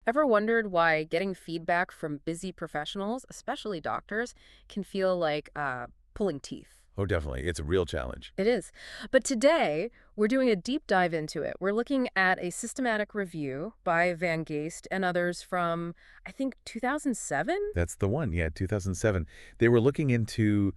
Ever wondered why getting feedback from busy professionals, especially doctors, can feel like pulling teeth? Oh, definitely. It's a real challenge. It is. But today, we're doing a deep dive into it. We're looking at a systematic review by VanGeest and others from, I think, 2007? That's the one. Yeah, 2007. They were looking into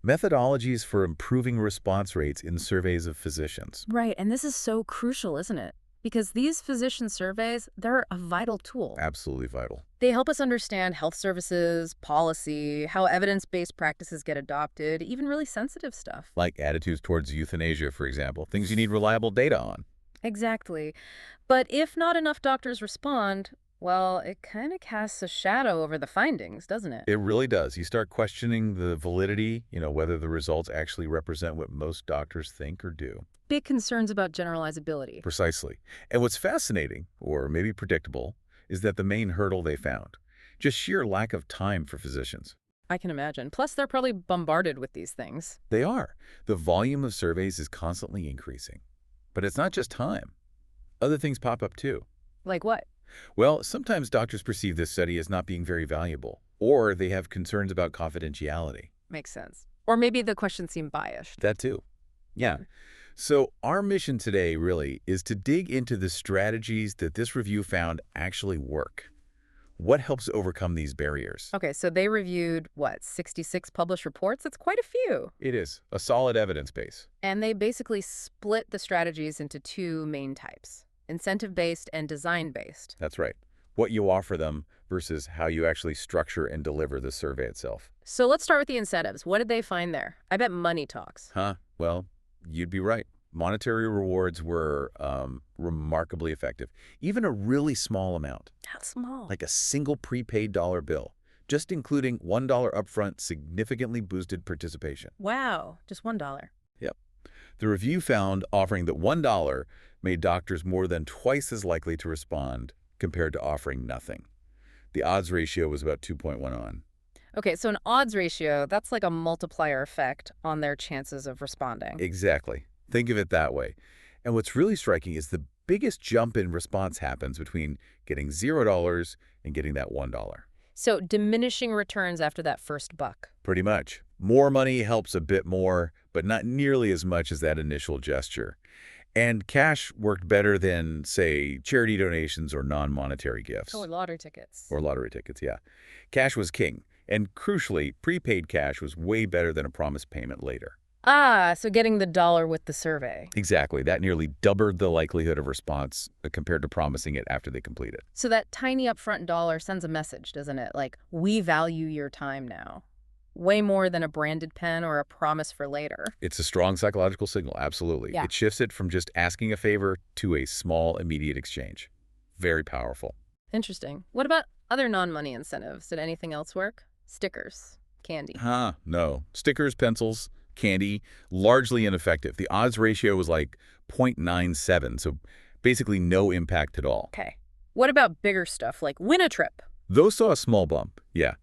methodologies for improving response rates in surveys of physicians. Right, and this is so crucial, isn't it? Because these physician surveys, they're a vital tool. Absolutely vital. They help us understand health services, policy, how evidence-based practices get adopted, even really sensitive stuff. Like attitudes towards euthanasia, for example, things you need reliable data on. Exactly. But if not enough doctors respond, well, it kind of casts a shadow over the findings, doesn't it? It really does. You start questioning the validity, whether the results actually represent what most doctors think or do. Big concerns about generalizability. Precisely. And what's fascinating, or maybe predictable, is that the main hurdle they found, just sheer lack of time for physicians. I can imagine. Plus, they're probably bombarded with these things. They are. The volume of surveys is constantly increasing. But it's not just time. Other things pop up too. Like what? Well, sometimes doctors perceive this study as not being very valuable, or they have concerns about confidentiality. Makes sense. Or maybe the questions seem biased. That too. Yeah. So our mission today really is to dig into the strategies that this review found actually work. What helps overcome these barriers? Okay, so they reviewed, what, 66 published reports? That's quite a few. It is a solid evidence base. And they basically split the strategies into two main types, incentive-based and design-based. That's right. What you offer them versus how you actually structure and deliver the survey itself. So let's start with the incentives. What did they find there? I bet money talks. Well, you'd be right. Monetary rewards were remarkably effective. Even a really small amount, How small? like a single prepaid dollar bill, just including $1 upfront significantly boosted participation. Wow, just $1. Yep. The review found offering that $1 made doctors more than twice as likely to respond compared to offering nothing. The odds ratio was about 2.1. Okay, so an odds ratio, that's like a multiplier effect on their chances of responding. Exactly. Think of it that way. And what's really striking is the biggest jump in response happens between getting $0 and getting that $1. So diminishing returns after that first buck. Pretty much. More money helps a bit more, but not nearly as much as that initial gesture. And cash worked better than, say, charity donations or non-monetary gifts. Or lottery tickets. Or lottery tickets, yeah. Cash was king. And crucially, prepaid cash was way better than a promised payment later. Ah, so getting the dollar with the survey. Exactly. That nearly doubled the likelihood of response compared to promising it after they complete it. So that tiny upfront dollar sends a message, doesn't it? Like, we value your time now. Way more than a branded pen or a promise for later. It's a strong psychological signal, absolutely. Yeah. It shifts it from just asking a favor to a small, immediate exchange. Very powerful. Interesting. What about other non-money incentives? Did anything else work? Stickers, candy. No. Stickers, pencils, candy, largely ineffective. The odds ratio was like 0.97, so basically no impact at all. Okay. What about bigger stuff, like win a trip? Those saw a small bump, yeah.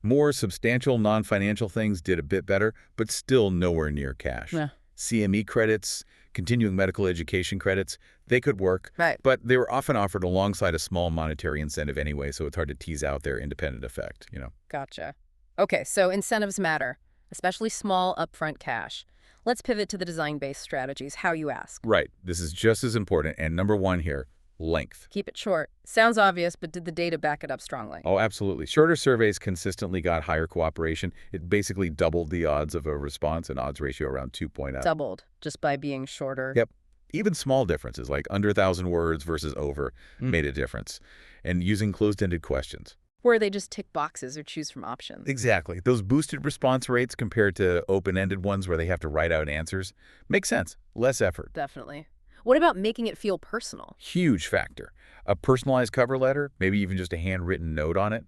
More substantial non-financial things did a bit better, but still nowhere near cash. Yeah. CME credits, continuing medical education credits, they could work, Right. but they were often offered alongside a small monetary incentive anyway, so it's hard to tease out their independent effect. Gotcha. Okay, so incentives matter, especially small upfront cash. Let's pivot to the design-based strategies, how you ask. Right. This is just as important. And number one here, length. Keep it short. Sounds obvious, but did the data back it up strongly? Oh, absolutely. Shorter surveys consistently got higher cooperation. It basically doubled the odds of a response, an odds ratio around 2.0. Doubled, just by being shorter. Yep. Even small differences, like under 1,000 words versus over, made a difference. And using closed-ended questions. Where they just tick boxes or choose from options. Exactly. Those boosted response rates compared to open-ended ones where they have to write out answers makes sense. Less effort. Definitely. What about making it feel personal? Huge factor. A personalized cover letter, maybe even just a handwritten note on it,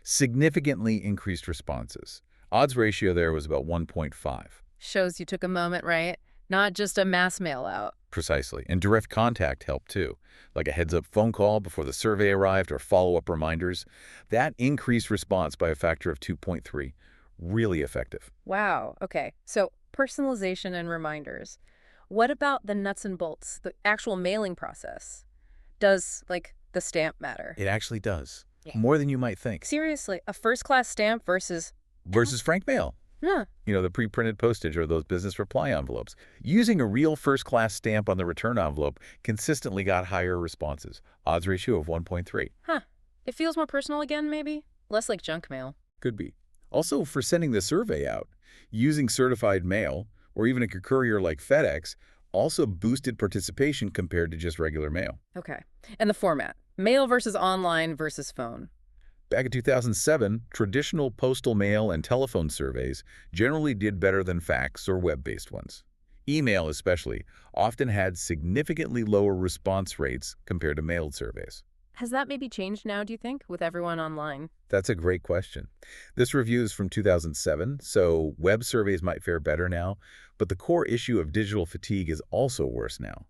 significantly increased responses. Odds ratio there was about 1.5. Shows you took a moment, right? Not just a mass mail out. Precisely. And direct contact helped too, like a heads-up phone call before the survey arrived or follow-up reminders. That increased response by a factor of 2.3. Really effective. Wow. Okay. So personalization and reminders. What about the nuts and bolts, the actual mailing process? Does, like, the stamp matter. It actually does. Yeah. More than you might think. Seriously, a first-class stamp versus... Versus Frank Mail. Huh. The pre-printed postage or those business reply envelopes. Using a real first-class stamp on the return envelope consistently got higher responses. Odds ratio of 1.3. Huh. It feels more personal again, maybe? Less like junk mail. Could be. Also, for sending the survey out, using certified mail, or even a courier like FedEx, also boosted participation compared to just regular mail. Okay. And the format. Mail versus online versus phone. Back in 2007, traditional postal mail and telephone surveys generally did better than fax or web-based ones. Email, especially, often had significantly lower response rates compared to mailed surveys. Has that maybe changed now, do you think, with everyone online? That's a great question. This review is from 2007, so web surveys might fare better now, but the core issue of digital fatigue is also worse now.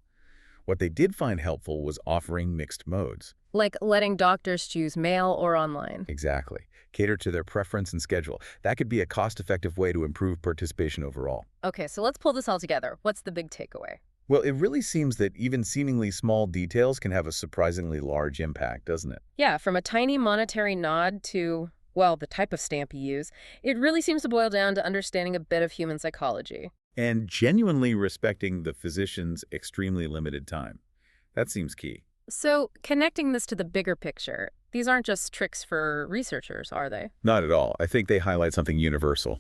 What they did find helpful was offering mixed modes. Like letting doctors choose mail or online. Exactly. Cater to their preference and schedule. That could be a cost-effective way to improve participation overall. Okay, so let's pull this all together. What's the big takeaway? Well, it really seems that even seemingly small details can have a surprisingly large impact, doesn't it? Yeah, from a tiny monetary nod to, well, the type of stamp you use, it really seems to boil down to understanding a bit of human psychology. And genuinely respecting the physician's extremely limited time. That seems key. So, connecting this to the bigger picture, these aren't just tricks for researchers, are they? Not at all. I think they highlight something universal.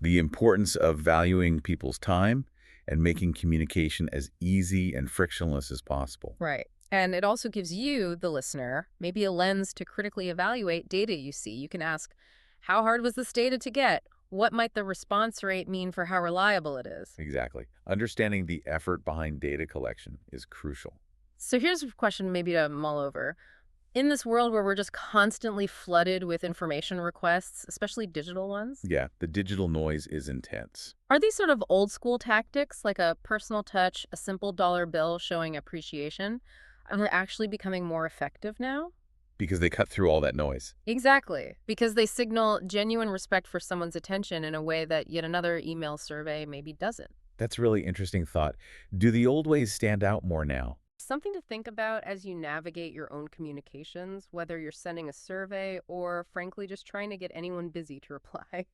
The importance of valuing people's time and making communication as easy and frictionless as possible. Right. And it also gives you, the listener, maybe a lens to critically evaluate data you see. You can ask, how hard was this data to get? What might the response rate mean for how reliable it is? Exactly. Understanding the effort behind data collection is crucial. So here's a question maybe to mull over. In this world where we're just constantly flooded with information requests, especially digital ones, Yeah, the digital noise is intense. are these sort of old school tactics, like a personal touch, a simple dollar bill showing appreciation, are they actually becoming more effective now? Because they cut through all that noise. Exactly, because they signal genuine respect for someone's attention in a way that yet another email survey maybe doesn't. That's a really interesting thought. Do the old ways stand out more now? Something to think about as you navigate your own communications, whether you're sending a survey or, frankly, just trying to get anyone busy to reply.